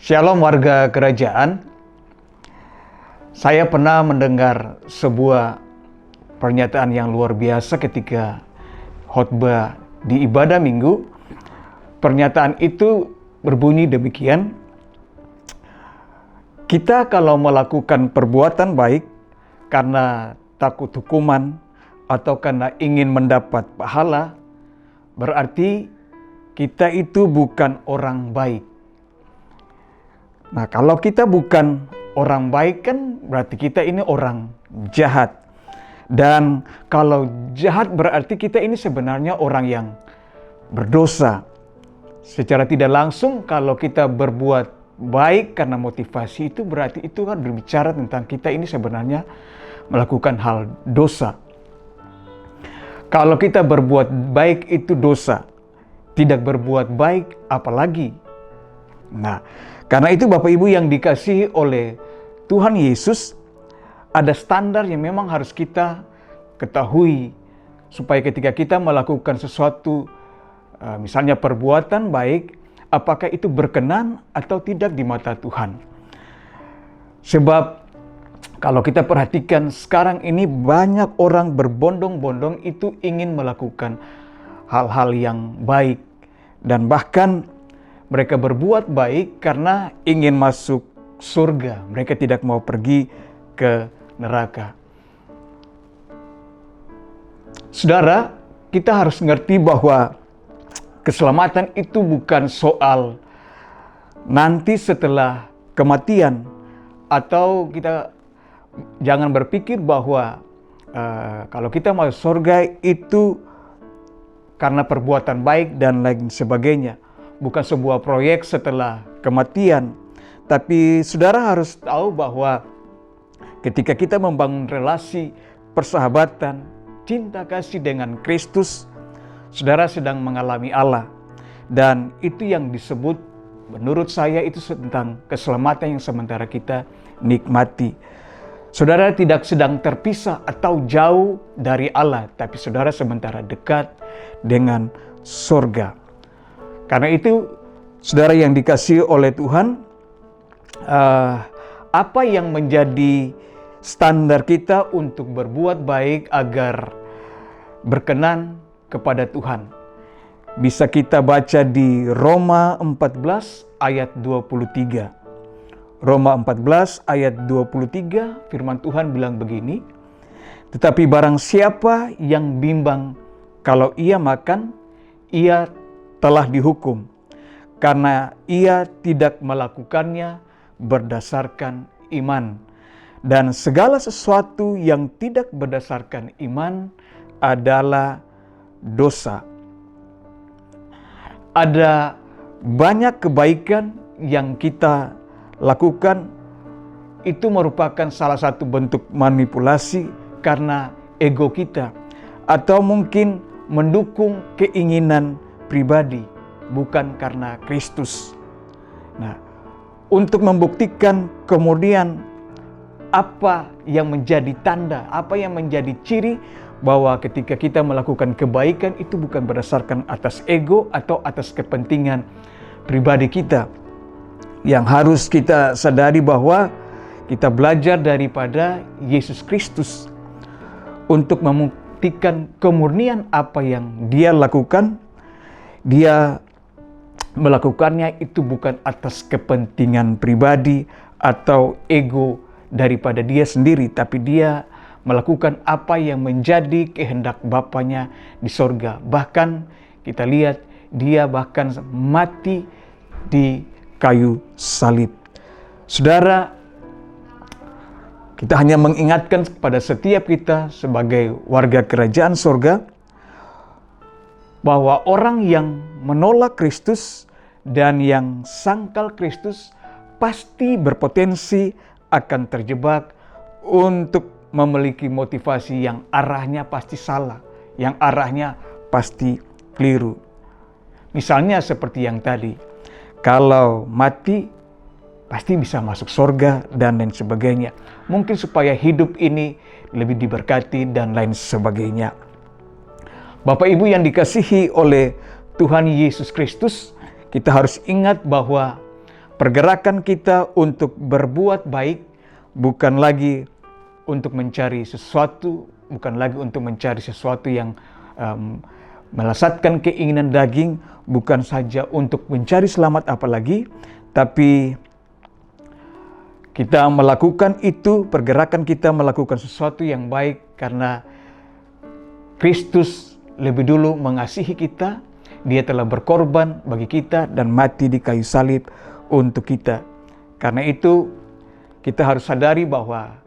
Shalom warga kerajaan. Saya pernah mendengar sebuah pernyataan yang luar biasa ketika khotbah di ibadah minggu. Pernyataan itu berbunyi demikian: kita kalau melakukan perbuatan baik karena takut hukuman atau karena ingin mendapat pahala, berarti kita itu bukan orang baik. Nah, kalau kita bukan orang baik kan berarti kita ini orang jahat. Dan kalau jahat berarti kita ini sebenarnya orang yang berdosa. Secara tidak langsung kalau kita berbuat baik karena motivasi itu berarti itu kan berbicara tentang kita ini sebenarnya melakukan hal dosa. Kalau kita berbuat baik itu dosa, tidak berbuat baik apalagi. Nah, karena itu Bapak Ibu yang dikasihi oleh Tuhan Yesus, ada standar yang memang harus kita ketahui supaya ketika kita melakukan sesuatu, misalnya perbuatan baik, apakah itu berkenan atau tidak di mata Tuhan. Sebab kalau kita perhatikan sekarang ini banyak orang berbondong-bondong itu ingin melakukan hal-hal yang baik. Dan bahkan mereka berbuat baik karena ingin masuk surga. Mereka tidak mau pergi ke neraka. Saudara, kita harus mengerti bahwa keselamatan itu bukan soal nanti setelah kematian. Atau kita jangan berpikir bahwa kalau kita masuk surga itu karena perbuatan baik dan lain sebagainya. Bukan sebuah proyek setelah kematian. Tapi saudara harus tahu bahwa ketika kita membangun relasi persahabatan, cinta kasih dengan Kristus, saudara sedang mengalami Allah. Dan itu yang disebut, menurut saya itu tentang keselamatan yang sementara kita nikmati. Saudara tidak sedang terpisah atau jauh dari Allah, tapi saudara sementara dekat dengan surga. Karena itu, saudara yang dikasihi oleh Tuhan, apa yang menjadi standar kita untuk berbuat baik agar berkenan kepada Tuhan? Bisa kita baca di Roma 14 ayat 23. Roma 14 ayat 23, firman Tuhan bilang begini, tetapi barang siapa yang bimbang kalau ia makan, ia telah dihukum, karena ia tidak melakukannya berdasarkan iman. Dan segala sesuatu yang tidak berdasarkan iman adalah dosa. Ada banyak kebaikan yang kita lakukan, itu merupakan salah satu bentuk manipulasi karena ego kita, atau mungkin mendukung keinginan pribadi, bukan karena Kristus. Nah, untuk membuktikan kemudian apa yang menjadi tanda, apa yang menjadi ciri bahwa ketika kita melakukan kebaikan itu bukan berdasarkan atas ego atau atas kepentingan pribadi kita. Yang harus kita sadari bahwa kita belajar daripada Yesus Kristus untuk membuktikan kemurnian apa yang Dia lakukan. Dia melakukannya itu bukan atas kepentingan pribadi atau ego daripada dia sendiri, tapi dia melakukan apa yang menjadi kehendak Bapanya di sorga. Bahkan kita lihat dia bahkan mati di kayu salib. Saudara, kita hanya mengingatkan kepada setiap kita sebagai warga kerajaan sorga, bahwa orang yang menolak Kristus dan yang sangkal Kristus pasti berpotensi akan terjebak untuk memiliki motivasi yang arahnya pasti salah, yang arahnya pasti keliru. Misalnya seperti yang tadi, kalau mati pasti bisa masuk surga dan lain sebagainya. Mungkin supaya hidup ini lebih diberkati dan lain sebagainya. Bapak Ibu yang dikasihi oleh Tuhan Yesus Kristus, kita harus ingat bahwa pergerakan kita untuk berbuat baik bukan lagi untuk mencari sesuatu, bukan lagi untuk mencari sesuatu yang melesatkan keinginan daging, bukan saja untuk mencari selamat apalagi, tapi kita melakukan itu, pergerakan kita melakukan sesuatu yang baik karena Kristus lebih dulu mengasihi kita. Dia telah berkorban bagi kita dan mati di kayu salib untuk kita. Karena itu kita harus sadari bahwa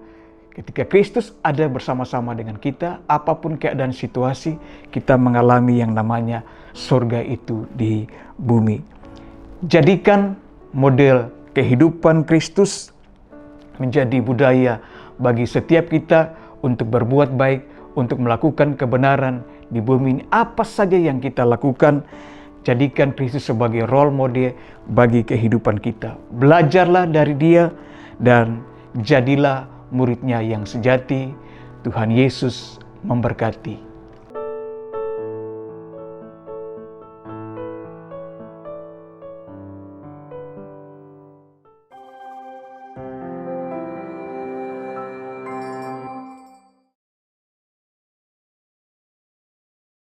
ketika Kristus ada bersama-sama dengan kita, apapun keadaan situasi, kita mengalami yang namanya surga itu di bumi. Jadikan model kehidupan Kristus menjadi budaya bagi setiap kita untuk berbuat baik, untuk melakukan kebenaran di bumi ini. Apa saja yang kita lakukan, jadikan Kristus sebagai role model bagi kehidupan kita. Belajarlah dari Dia dan jadilah muridnya yang sejati. Tuhan Yesus memberkati.